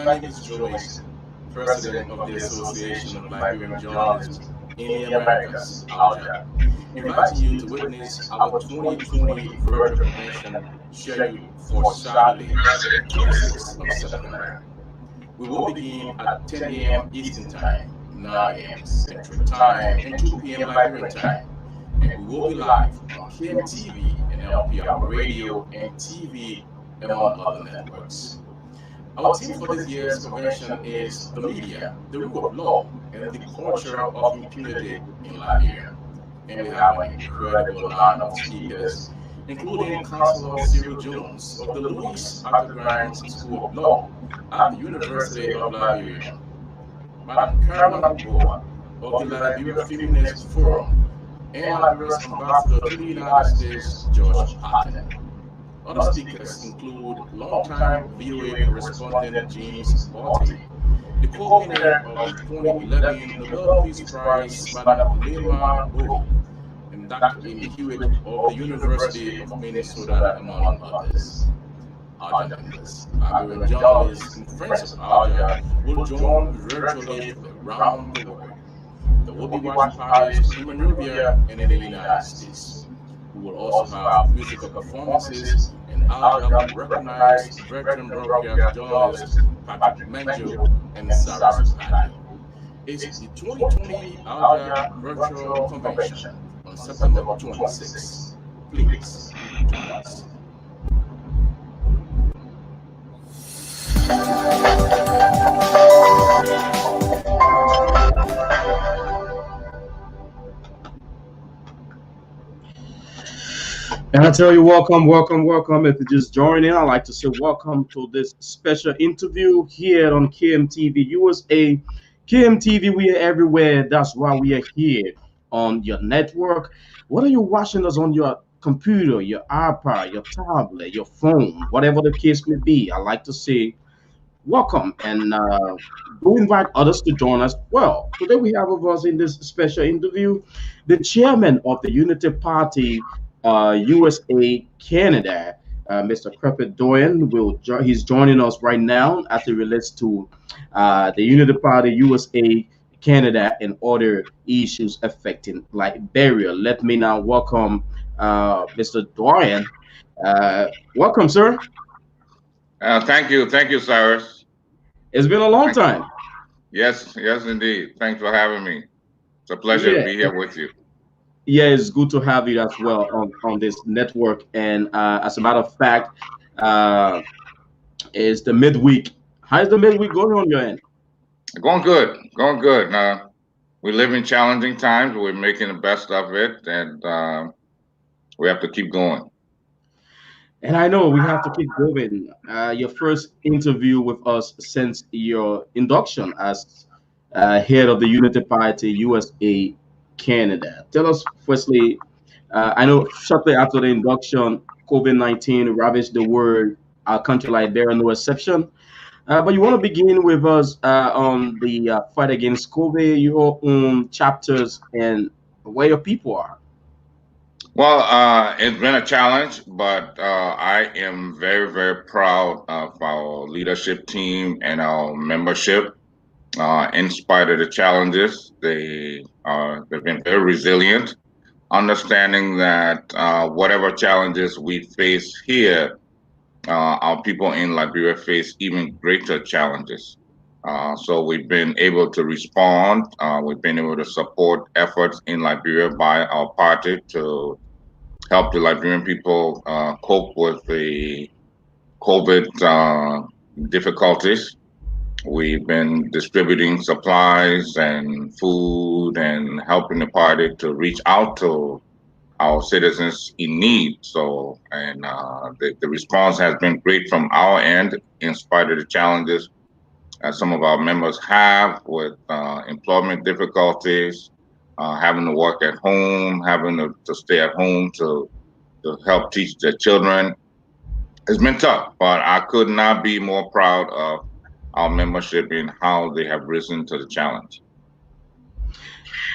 name is Joyce, President of the Association of Liberian Journalists in the Americas, ALJA, inviting you to witness our 2020 virtual convention scheduled for Saturday, the 26th of September. We will begin at 10 a.m. Eastern Time, 9 a.m. Central Time, and 2 p.m. Liberian Time. And we will be live on Kmtv and LPR Radio and TV, among other networks. Our theme for this year's convention is the media, the rule of law, and the culture of impunity in Liberia. And we have an incredible lineup of speakers, including Councillor Cyrus Jones of the Louis Arthur Grimes School of Law at the University of Liberia, Madam Carolyn Boa of the Liberia Feminist Forum, and Liberia's ambassador to the United States, George Patton. Other speakers include longtime VOA correspondent James Barty, the co-winner of the 2011 Nobel Peace Prize, Madam Lema Bowie, and Dr. Amy Hewitt of the University of Minnesota, among others. ALJA members, Liberian journalists, and friends of ALJA will join virtually around the world. There will be watch parties in Monrovia and in the United States. We will also have musical performances, and ALJA will recognize veteran broadcast journalists Patrick Manjo and Cyrus. It's the 2020 ALJA Virtual Convention on September 26th. Please join us. And I tell you, welcome. If you're just joining, I'd like to say welcome to this special interview here on Kmtv USA. Kmtv, we are everywhere. That's why we are here on your network. Whether you're watching us on your computer, your iPad, your tablet, your phone, whatever the case may be, I'd like to say welcome, and do invite others to join us. Well, today we have with us in this special interview the chairman of the Unity Party USA Canada, Mr. Kerper Dwanyen. He's joining us right now as it relates to the Unity Party USA Canada and other issues affecting Liberia. Let me now welcome Mr. Dwanyen. Welcome, sir. Thank you, Cyrus. It's been a long time. Yes, indeed. Thanks for having me. It's a pleasure to be here with you. Yeah, it's good to have you as well on this network. And as a matter of fact, it's the midweek. How's the midweek going on your end? Going good. We live in challenging times. We're making the best of it, and we have to keep going. And I know we have to keep going. Your first interview with us since your induction as head of the Unity Party USA Canada. Tell us firstly, I know shortly after the induction, COVID-19 ravaged the world, our country Liberia no exception. But you want to begin with us on the fight against COVID, your own chapters, and where your people are. Well, it's been a challenge, but I am very, very proud of our leadership team and our membership. In spite of the challenges, they've been very resilient, understanding that whatever challenges we face here, our people in Liberia face even greater challenges. So we've been able to respond. We've been able to support efforts in Liberia by our party to help the Liberian people cope with the COVID difficulties. We've been distributing supplies and food and helping the party to reach out to our citizens in need. So, and the response has been great from our end, in spite of the challenges that some of our members have with employment difficulties, having to work at home, having to stay at home to help teach their children. It's been tough, but I could not be more proud of our membership in how they have risen to the challenge.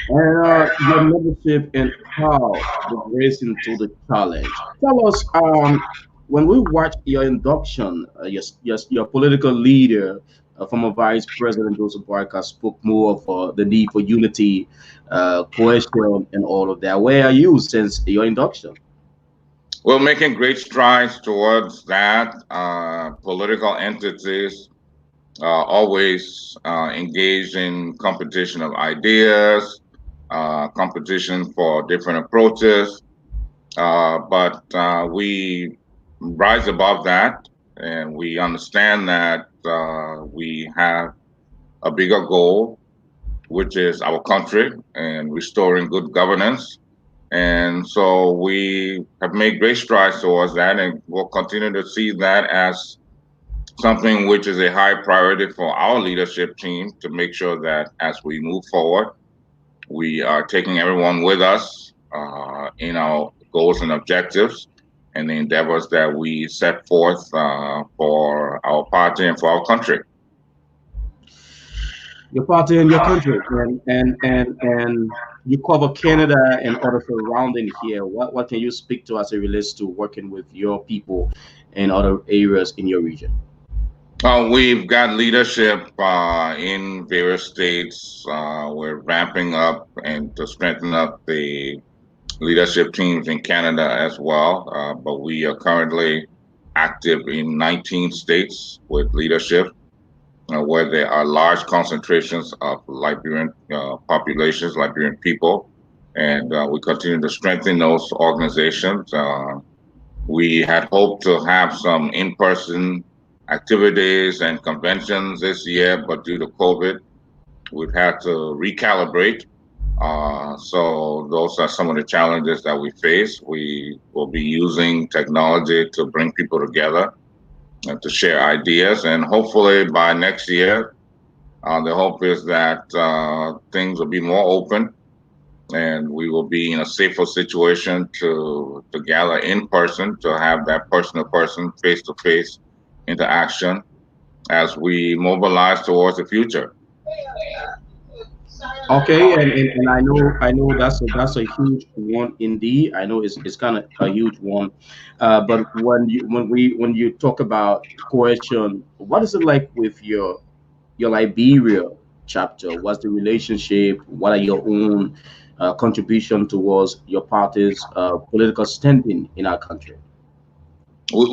And your membership and how they've risen to the challenge. Tell us, when we watch your induction, your political leader, former Vice President Usa Broadcast spoke more of the need for unity, cohesion, and all of that. Where are you since your induction? We're making great strides towards that. Political entities always engaged in competition of ideas, competition for different approaches. But we rise above that, and we understand that we have a bigger goal, which is our country and restoring good governance. And so we have made great strides towards that, and we'll continue to see that as something which is a high priority for our leadership team to make sure that as we move forward, we are taking everyone with us in our goals and objectives and the endeavors that we set forth for our party and for our country. Your party and your country, and you cover Canada and other surrounding here. What can you speak to as it relates to working with your people in other areas in your region? We've got leadership in various states. We're ramping up and to strengthen up the leadership teams in Canada as well. But we are currently active in 19 states with leadership where there are large concentrations of Liberian populations, Liberian people. And we continue to strengthen those organizations. We had hoped to have some in-person activities and conventions this year, but due to COVID, we've had to recalibrate. So those are some of the challenges that we face. We will be using technology to bring people together and to share ideas. And hopefully by next year, the hope is that things will be more open and we will be in a safer situation to gather in person, to have that person-to-person, face-to-face interaction as we mobilize towards the future. Okay, and I know that's a huge one indeed. I know it's kind of a huge one, but when you talk about cohesion, what is it like with your Liberia chapter? What's the relationship? What are your own contribution towards your party's political standing in our country?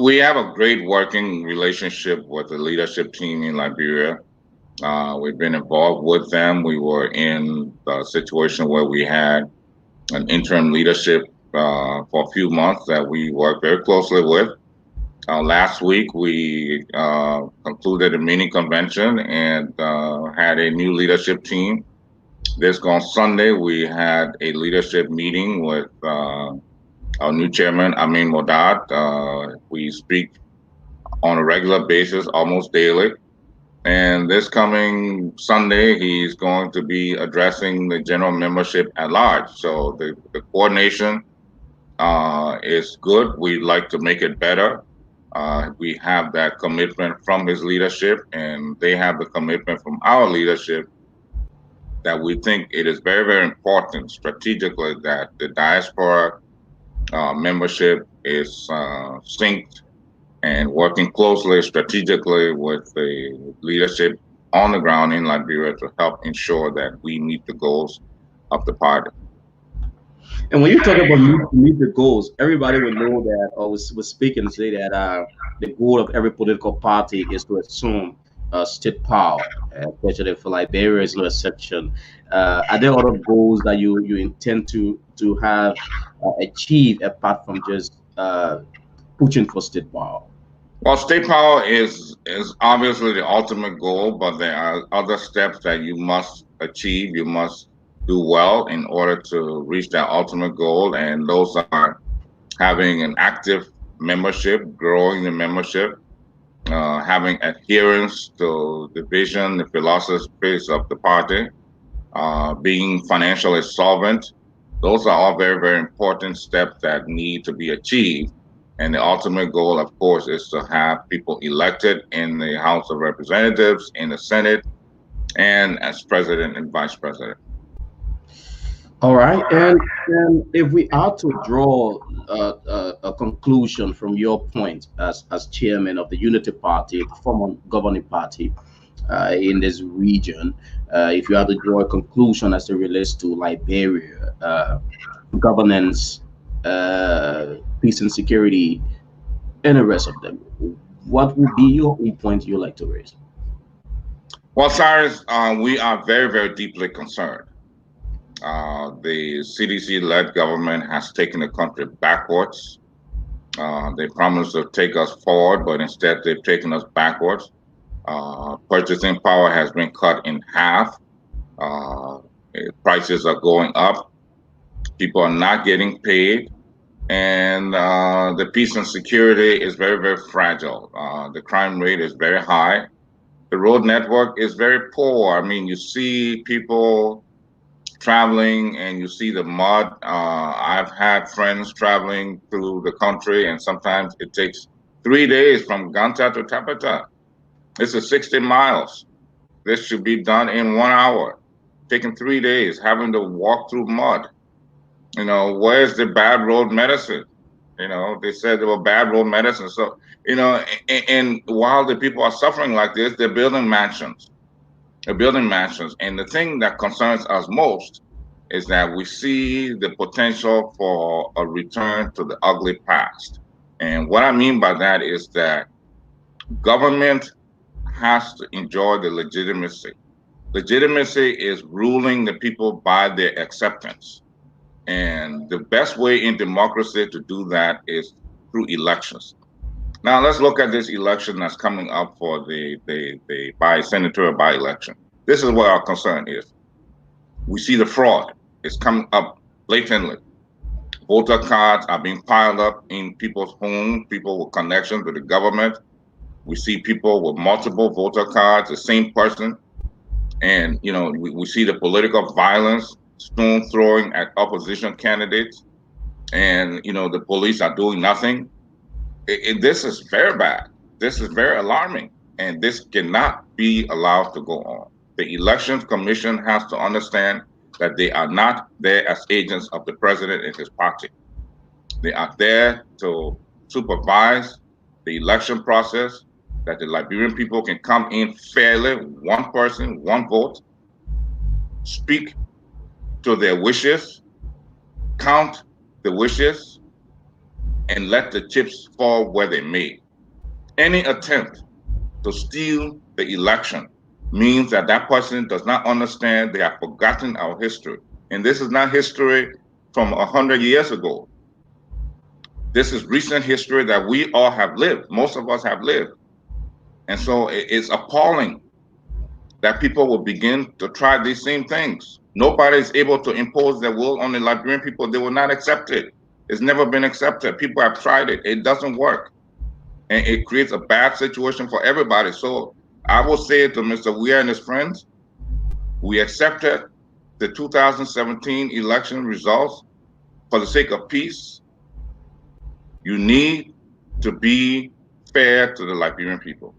We have a great working relationship with the leadership team in Liberia. We've been involved with them. We were in a situation where we had an interim leadership for a few months that we worked very closely with. Last week, we concluded a mini convention and had a new leadership team. This gone Sunday, we had a leadership meeting with our new chairman, Amin Modad. We speak on a regular basis, almost daily. And this coming Sunday, he's going to be addressing the general membership at large. So the coordination is good. We'd like to make it better. We have that commitment from his leadership, and they have the commitment from our leadership that we think it is very, very important strategically that the diaspora membership is synced and working closely strategically with the leadership on the ground in Liberia to help ensure that we meet the goals of the party. And when you talk about meet the goals, everybody will know that, or was speaking and say that the goal of every political party is to assume state power, especially for Liberia is no exception. Are there other goals that you intend to have achieved apart from just pushing for state power? Well, state power is obviously the ultimate goal, but there are other steps that you must achieve. You must do well in order to reach that ultimate goal, and those are having an active membership, growing the membership, having adherence to the vision, the philosophies of the party, being financially solvent. Those are all very, very important steps that need to be achieved. And the ultimate goal, of course, is to have people elected in the House of Representatives, in the Senate, and as president and vice president. All right, and if we are to draw a conclusion from your point as chairman of the Unity Party, the former governing party, in this region. If you have to draw a conclusion as it relates to Liberia, governance, peace and security, and the rest of them, what would be your own point you like to raise? Well, Cyrus, we are very, very deeply concerned. The CDC-led government has taken the country backwards. They promised to take us forward, but instead they've taken us backwards. Purchasing power has been cut in half. Uh, Prices are going up. People are not getting paid. And the peace and security is very, very fragile. The crime rate is very high. The road network is very poor. I mean, you see people traveling and you see the mud. I've had friends traveling through the country, and sometimes it takes 3 days from Ganta to Tapata. This is 60 miles. This should be done in 1 hour. Taking 3 days, having to walk through mud. Where's the bad road medicine? They said there were bad road medicine. So, and while the people are suffering like this, they're building mansions. They're building mansions. And the thing that concerns us most is that we see the potential for a return to the ugly past. And what I mean by that is that government has to enjoy the legitimacy. Legitimacy is ruling the people by their acceptance. And the best way in democracy to do that is through elections. Now let's look at this election that's coming up for the senatorial by-election. This is where our concern is. We see the fraud is coming up blatantly. Voter cards are being piled up in people's homes, people with connections to the government. We see people with multiple voter cards, the same person. And, we see the political violence, stone throwing at opposition candidates. And, the police are doing nothing. This is very bad. This is very alarming. And this cannot be allowed to go on. The Elections Commission has to understand that they are not there as agents of the president and his party. They are there to supervise the election process, that the Liberian people can come in fairly, one person, one vote, speak to their wishes, count the wishes, and let the chips fall where they may. Any attempt to steal the election means that that person does not understand. They have forgotten our history. And this is not history from 100 years ago. This is recent history that we all have lived. Most of us have lived. And so it's appalling that people will begin to try these same things. Nobody is able to impose their will on the Liberian people. They will not accept it. It's never been accepted. People have tried it. It doesn't work. And it creates a bad situation for everybody. So I will say to Mr. Weir and his friends, we accepted the 2017 election results for the sake of peace. You need to be fair to the Liberian people.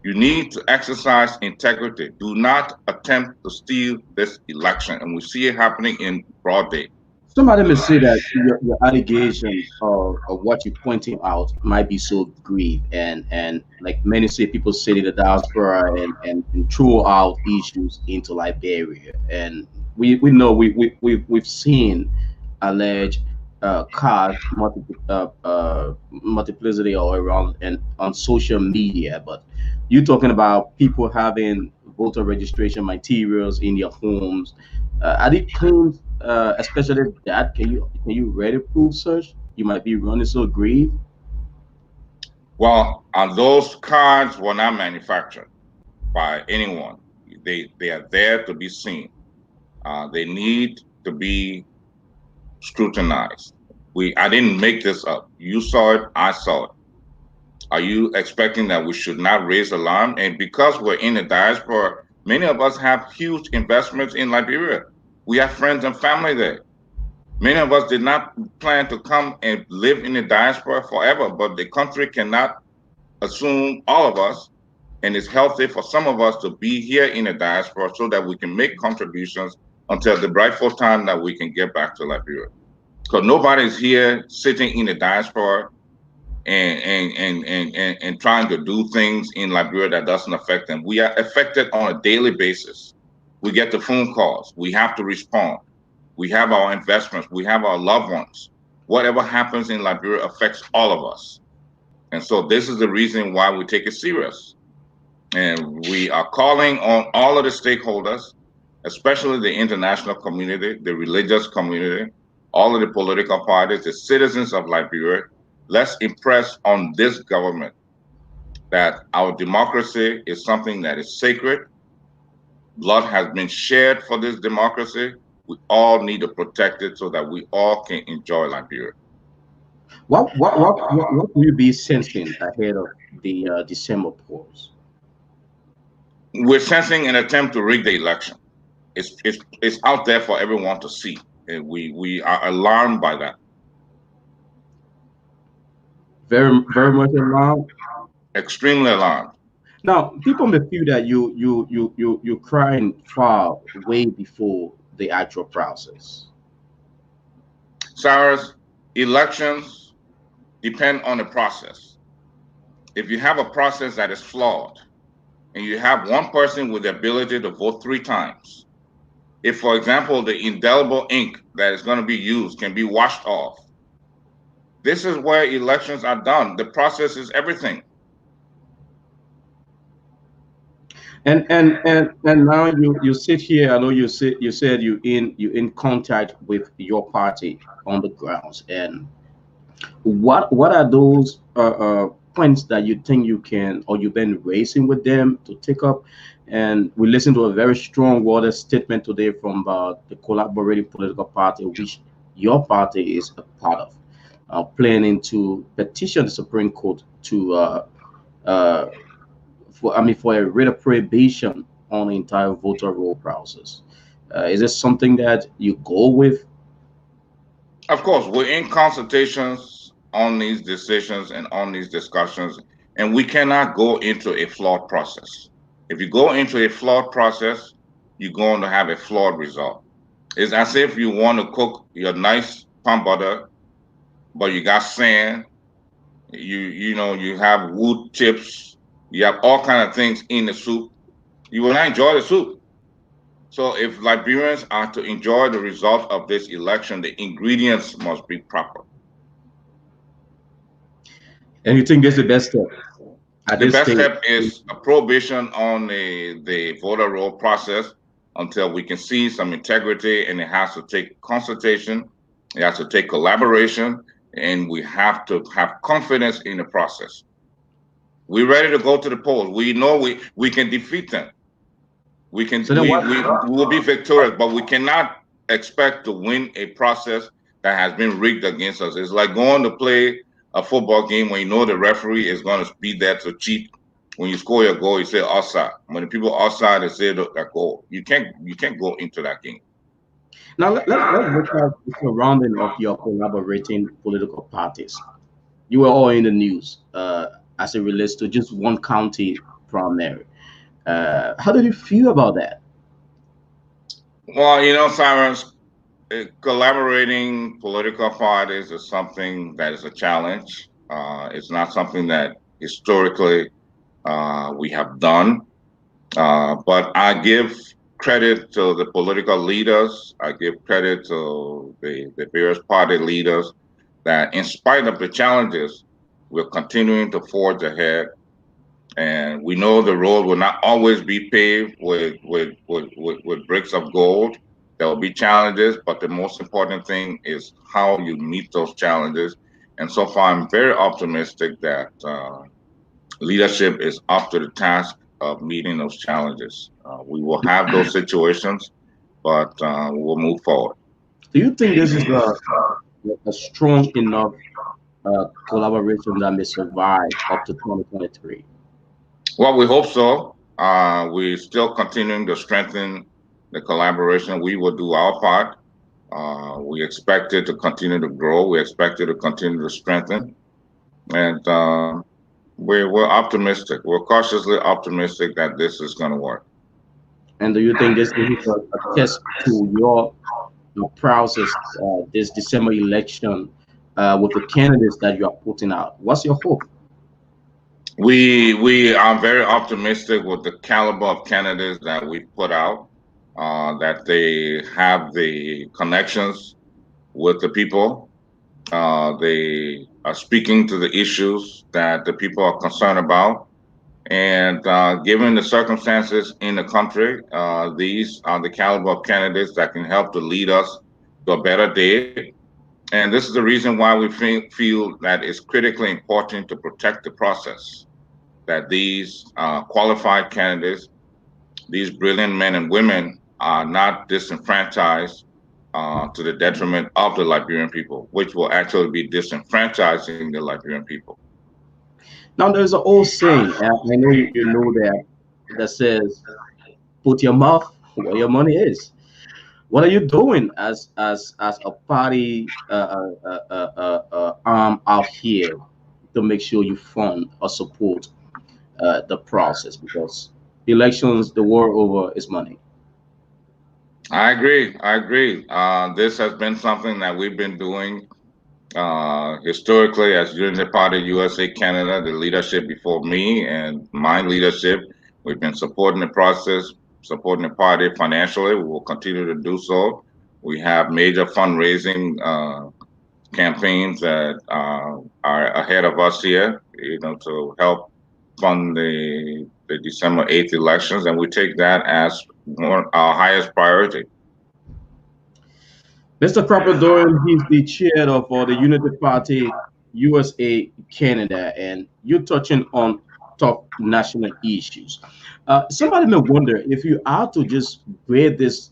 You need to exercise integrity. Do not attempt to steal this election. And we see it happening in broad day. Somebody may say that your allegation of what you're pointing out might be so grave, and like many say, people say the diaspora and throw out issues into Liberia, and we know we've seen alleged card multiplicity all around and on social media, but you're talking about people having voter registration materials in their homes. Are they claims, especially that? Can you really prove such? You might be running so grave. Well, those cards were not manufactured by anyone. They are there to be seen. They need to be scrutinized. I didn't make this up. You saw it, I saw it. Are you expecting that we should not raise alarm? And because we're in the diaspora, many of us have huge investments in Liberia. We have friends and family there. Many of us did not plan to come and live in the diaspora forever, but the country cannot assume all of us, and it's healthy for some of us to be here in the diaspora so that we can make contributions until the rightful time that we can get back to Liberia. Because nobody's here sitting in the diaspora and trying to do things in Liberia that doesn't affect them. We are affected on a daily basis. We get the phone calls. We have to respond. We have our investments. We have our loved ones. Whatever happens in Liberia affects all of us. And so this is the reason why we take it serious. And we are calling on all of the stakeholders, especially the international community, the religious community, all of the political parties, the citizens of Liberia. Let's impress on this government that our democracy is something that is sacred. Blood has been shed for this democracy. We all need to protect it so that we all can enjoy Liberia. What will you be sensing ahead of the December polls? We're sensing an attempt to rig the election. It's out there for everyone to see, and we are alarmed by that. Very much alarmed. Extremely alarmed. Now, people may feel that you're crying foul way before the actual process. Cyrus, elections depend on the process. If you have a process that is flawed, and you have one person with the ability to vote 3 times, if, for example, the indelible ink that is going to be used can be washed off, this is where elections are done. The process is everything. And now you sit here. I know you said you in contact with your party on the grounds. And what are those points that you think you can, or you've been raising with them to take up? And we listened to a very strong worded statement today from the collaborating political party, which your party is a part of, planning to petition the Supreme Court to for a writ of prohibition on the entire voter roll process. Is this something that you go with? Of course, we're in consultations on these decisions and on these discussions, and we cannot go into a flawed process. If you go into a flawed process, you're going to have a flawed result. It's as if you want to cook your nice palm butter, but you got sand, you have wood chips, you have all kind of things in the soup. You will not enjoy the soup. So if Liberians are to enjoy the result of this election, the ingredients must be proper. And you think this is the best step? The best step is a prohibition on the voter roll process until we can see some integrity, and it has to take consultation, it has to take collaboration, and we have to have confidence in the process. We're ready to go to the polls. We know we can defeat them. We will be victorious, but we cannot expect to win a process that has been rigged against us. It's like going to play a football game when you know the referee is going to be there to cheat. When you score your goal, you say offside. When the people offside, they say that goal. You can't go into that game. Now let's look at the surrounding of your collaborating political parties. You were all in the news as it relates to just one county primary. How did you feel about that? Well, Cyrus, collaborating political parties is something that is a challenge. It's not something that historically we have done. But I give credit to the political leaders. I give credit to the various party leaders that in spite of the challenges, we're continuing to forge ahead. And we know the road will not always be paved with bricks of gold. There will be challenges, but the most important thing is how you meet those challenges. And so far, I'm very optimistic that leadership is up to the task of meeting those challenges. We will have those situations, but we'll move forward. Do you think this is a strong enough collaboration that may survive up to 2023? Well, we hope so. We're still continuing to strengthen the collaboration. We will do our part. We expect it to continue to grow. We expect it to continue to strengthen. And we're optimistic. We're cautiously optimistic that this is going to work. And do you think this is a test to your process, this December election, with the candidates that you are putting out? What's your hope? We are very optimistic with the caliber of candidates that we put out, that they have the connections with the people. They are speaking to the issues that the people are concerned about. And given the circumstances in the country, these are the caliber of candidates that can help to lead us to a better day. And this is the reason why we feel that it's critically important to protect the process, that these qualified candidates, these brilliant men and women, are not disenfranchised to the detriment of the Liberian people, which will actually be disenfranchising the Liberian people. Now, there's an old saying, and I know you know that, that says, "Put your mouth where your money is." What are you doing as a party arm out here to make sure you fund or support the process? Because elections the world over is money. I agree. I agree. This has been something that we've been doing historically as Unity Party USA Canada, the leadership before me and my leadership. We've been supporting the process, supporting the party financially. We will continue to do so. We have major fundraising campaigns that are ahead of us here, to help fund the December 8th elections, and we take that as our highest priority. Mr. Kerper Doyle, he's the chair of the Unity Party USA Canada, and you're touching on top national issues. Somebody may wonder if you are to just grade this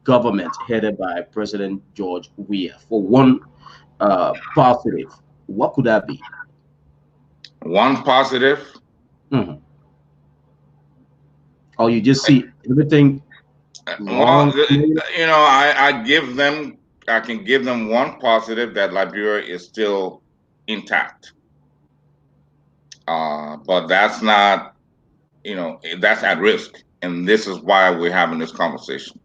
government headed by President George Weah for one positive, what could that be? One positive. Mhm. Or you just see everything Well, wrong? I can give them one positive, that Liberia is still intact. But that's not, that's at risk. And this is why we're having this conversation.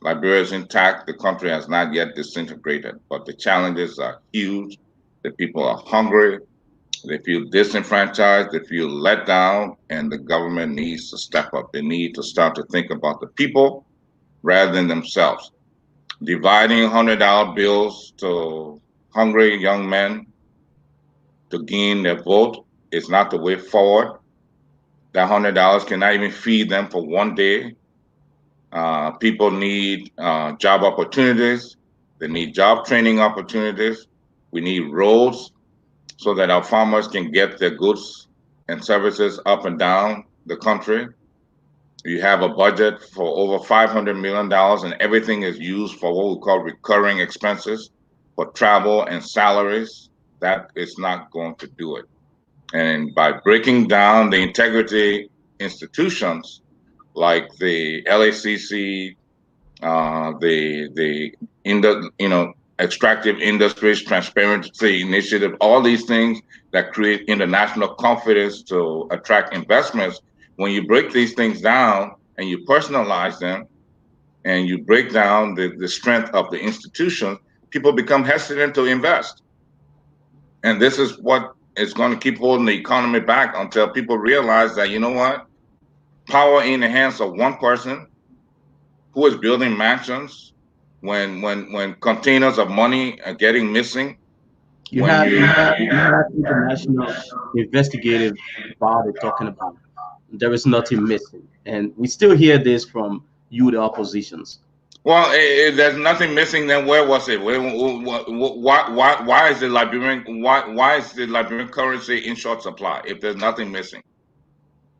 Liberia is intact. The country has not yet disintegrated, but the challenges are huge. The people are hungry. They feel disenfranchised. They feel let down, and the government needs to step up. They need to start to think about the people rather than themselves. Dividing $100 bills to hungry young men to gain their vote is not the way forward. That $100 cannot even feed them for one day. People need job opportunities. They need job training opportunities. We need roads so that our farmers can get their goods and services up and down the country. You have a budget for over $500 million, and everything is used for what we call recurring expenses for travel and salaries. That is not going to do it. And by breaking down the integrity institutions like the LACC, the extractive industries transparency initiative, all these things that create international confidence to attract investments. When you break these things down and you personalize them and you break down the strength of the institution, people become hesitant to invest. And this is what is going to keep holding the economy back until people realize that, you know what, power in the hands of one person who is building mansions when containers of money are getting missing. You had international investigative body talking about there is nothing missing, and we still hear this from you, the oppositions. Well, if there's nothing missing, then where was it? Why is the why is the Liberian currency in short supply if there's nothing missing?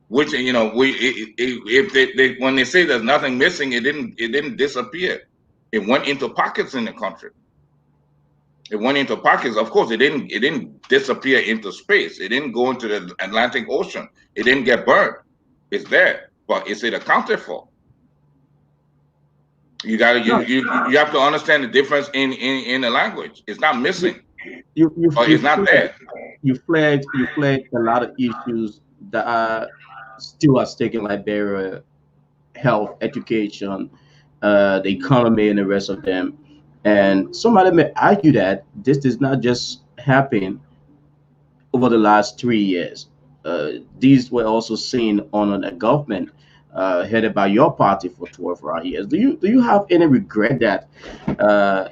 Which, if when they say there's nothing missing, it didn't disappear. It went into pockets in the country. It went into pockets. Of course, it didn't disappear into space. It didn't go into the Atlantic Ocean. It didn't get burned. It's there, but is it accounted for? You got to No, you have to understand the difference in the language. It's not you missing, you you but you it's not flagged there. you flagged a lot of issues that are still at stake in Liberia: health, education, the economy, and the rest of them. And somebody may argue that this does not just happen over the last 3 years. These were also seen on a government headed by your party for 12 right years. Do you have any regret that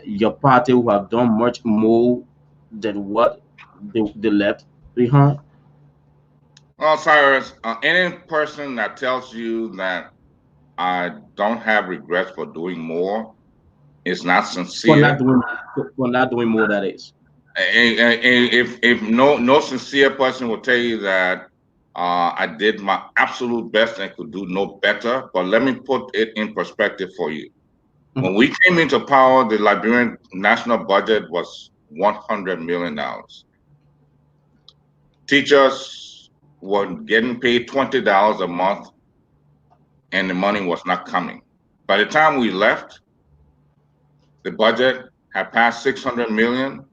your party will have done much more than what they left behind? Well, Cyrus, any person that tells you that I don't have regrets for doing more is not For not sincere. doing for not doing more, that is. If no sincere person will tell you that I did my absolute best and could do no better, but let me put it in perspective for you. When Mhm. we came into power, the Liberian national budget was $100 million. Teachers were getting paid $20 a month, and the money was not coming. By the time we left, the budget had passed 600 million.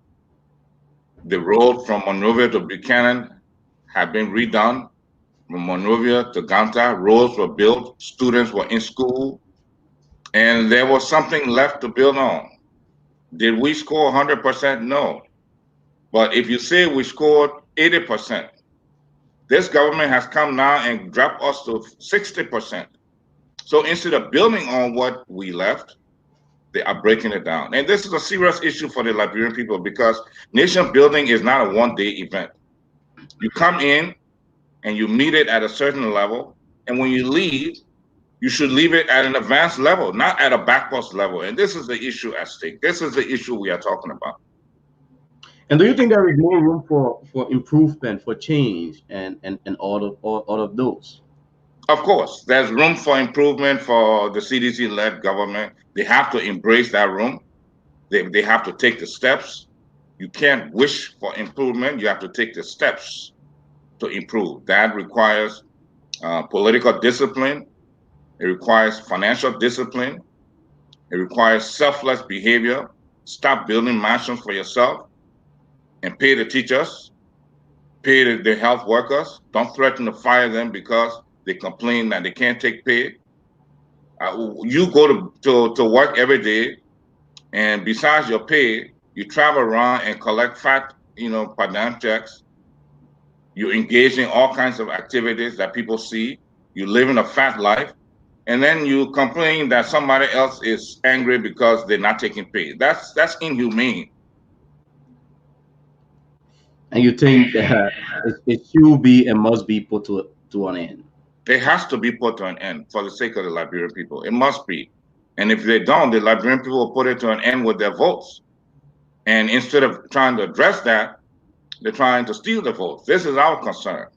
The road from Monrovia to Buchanan had been redone. From Monrovia to Ganta, roads were built, students were in school, and there was something left to build on. Did we score 100%? No. But if you say we scored 80%, this government has come now and dropped us to 60%. So instead of building on what we left, they are breaking it down. And this is a serious issue for the Liberian people because nation building is not a one-day event. You come in and you meet it at a certain level, and when you leave, you should leave it at an advanced level, not at a backwards level. And this is the issue at stake. This is the issue we are talking about. And do you think there is more room for improvement, for change, and all of those? Of course, there's room for improvement for the CDC-led government. They have to embrace that room. They have to take the steps. You can't wish for improvement. You have to take the steps to improve. That requires political discipline. It requires financial discipline. It requires selfless behavior. Stop building mansions for yourself and pay the teachers, pay the health workers. Don't threaten to fire them because they complain that they can't take pay. You go to work every day, and besides your pay, you travel around and collect fat, per diem checks. You engage in all kinds of activities that people see. You live in a fat life, and then you complain that somebody else is angry because they're not taking pay. That's inhumane. And you think that it should be and must be put to an end? It has to be put to an end for the sake of the Liberian people. It must be. And if they don't, the Liberian people will put it to an end with their votes. And instead of trying to address that, they're trying to steal the votes. This is our concern.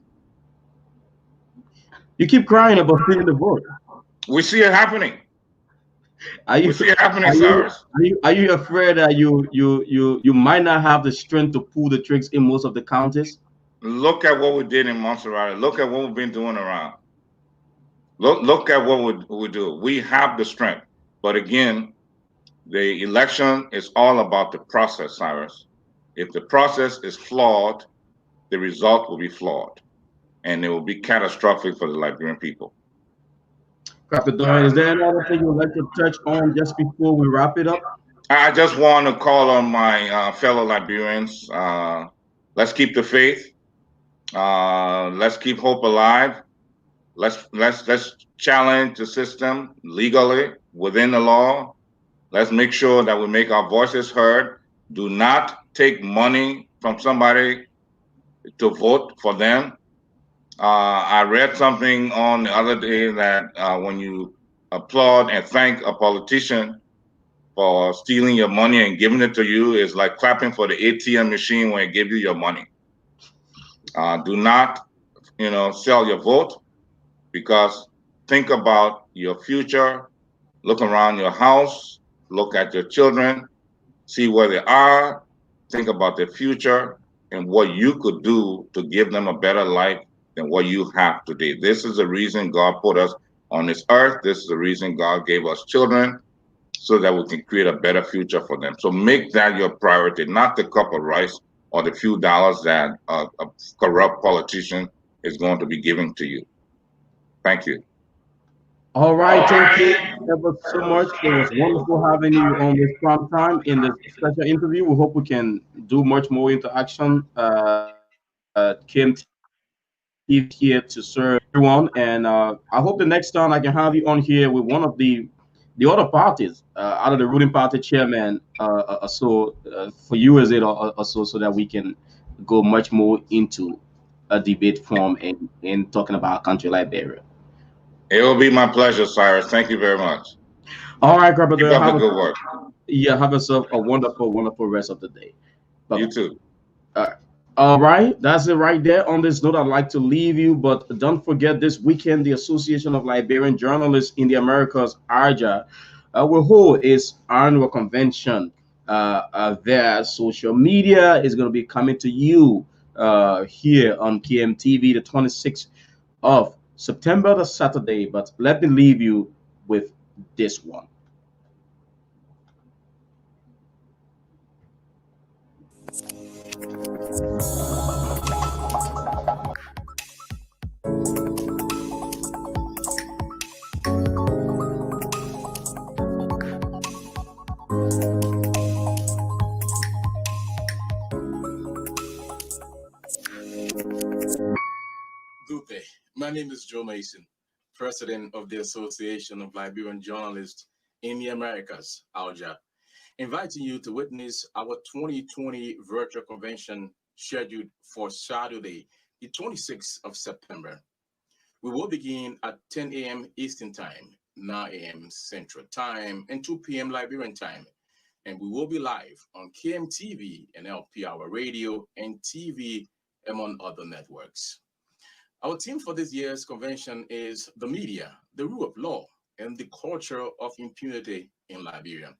You keep crying about stealing the vote. We see it happening. Are you We see it happening, are you Cyrus. are you afraid that you might not have the strength to pull the tricks in most of the counties? Look at what we did in Montserrat. Look at what we've been doing around. Look at what we do. We have the strength. But again, the election is all about the process, Cyrus. If the process is flawed, the result will be flawed. And it will be catastrophic for the Liberian people. Dr. Dwayne, is there another thing you'd like to touch on just before we wrap it up? I just want to call on my fellow Liberians. Let's keep the faith. Let's keep hope alive. Let's challenge the system legally within the law. Let's make sure that we make our voices heard. Do not take money from somebody to vote for them. I read something on the other day that when you applaud and thank a politician for stealing your money and giving it to you, is like clapping for the ATM machine when it gives you your money. Do not, sell your vote, because think about your future. Look around your house, look at your children, see where they are, think about their future and what you could do to give them a better life than what you have today. This is the reason God put us on this earth. This is the reason God gave us children, so that we can create a better future for them. So make that your priority, not the cup of rice or the few dollars that a corrupt politician is going to be giving to you. Thank you. All right, thank you ever so much. It was wonderful having you on this prime time in this special interview. We hope we can do much more interaction. KMTV is here to serve everyone, and I hope the next time I can have you on here with one of the other parties, out of the ruling party chairman, for you as it also, so that we can go much more into a debate form and talking about country Liberia. It will be my pleasure, Cyrus. Thank you very much. All right, Kerper, Keep up the good work. yeah, have yourself a wonderful, wonderful rest of the day. Bye You bye. too. All right. All right, that's it right there. On this note, I'd like to leave you, but don't forget this weekend, the Association of Liberian Journalists in the Americas, ALJA, will hold its annual convention. Their social media is going to be coming to you here on KMTV the 26th of September, the Saturday. But let me leave you with this one. Dupe. My name is Joe Mason, President of the Association of Liberian Journalists in the Americas, ALJA, inviting you to witness our 2020 virtual convention scheduled for Saturday, the 26th of September. We will begin at 10 a.m. Eastern Time, 9 a.m. Central Time, and 2 p.m. Liberian Time. And we will be live on KMTV and LP Hour Radio and TV, among other networks. Our theme for this year's convention is the media, the rule of law, and the culture of impunity in Liberia.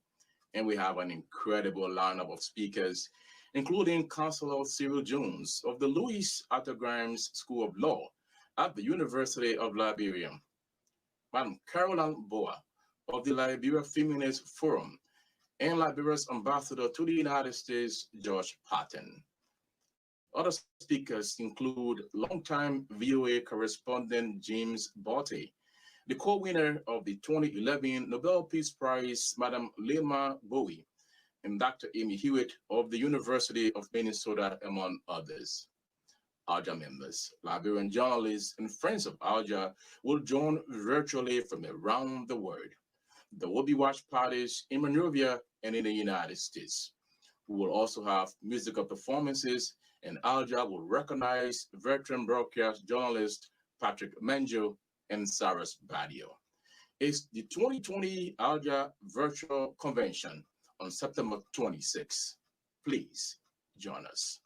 And we have an incredible lineup of speakers, including Counselor Cyril Jones of the Louis Arthur Grimes School of Law at the University of Liberia, Madam Caroline Boa of the Liberia Feminist Forum, and Liberia's ambassador to the United States, George Patton. Other speakers include longtime VOA correspondent James Botte, the co-winner of the 2011 Nobel Peace Prize, Madam Lilma Bowie, and Dr. Amy Hewitt of the University of Minnesota, among others. ALJA members, Liberian journalists, and friends of ALJA will join virtually from around the world. There will be watch parties in Monrovia and in the United States. We will also have musical performances, and ALJA will recognize veteran broadcast journalist Patrick Menjo and Cyrus Badio. It's the 2020 ALJA Virtual Convention on September 26. Please join us.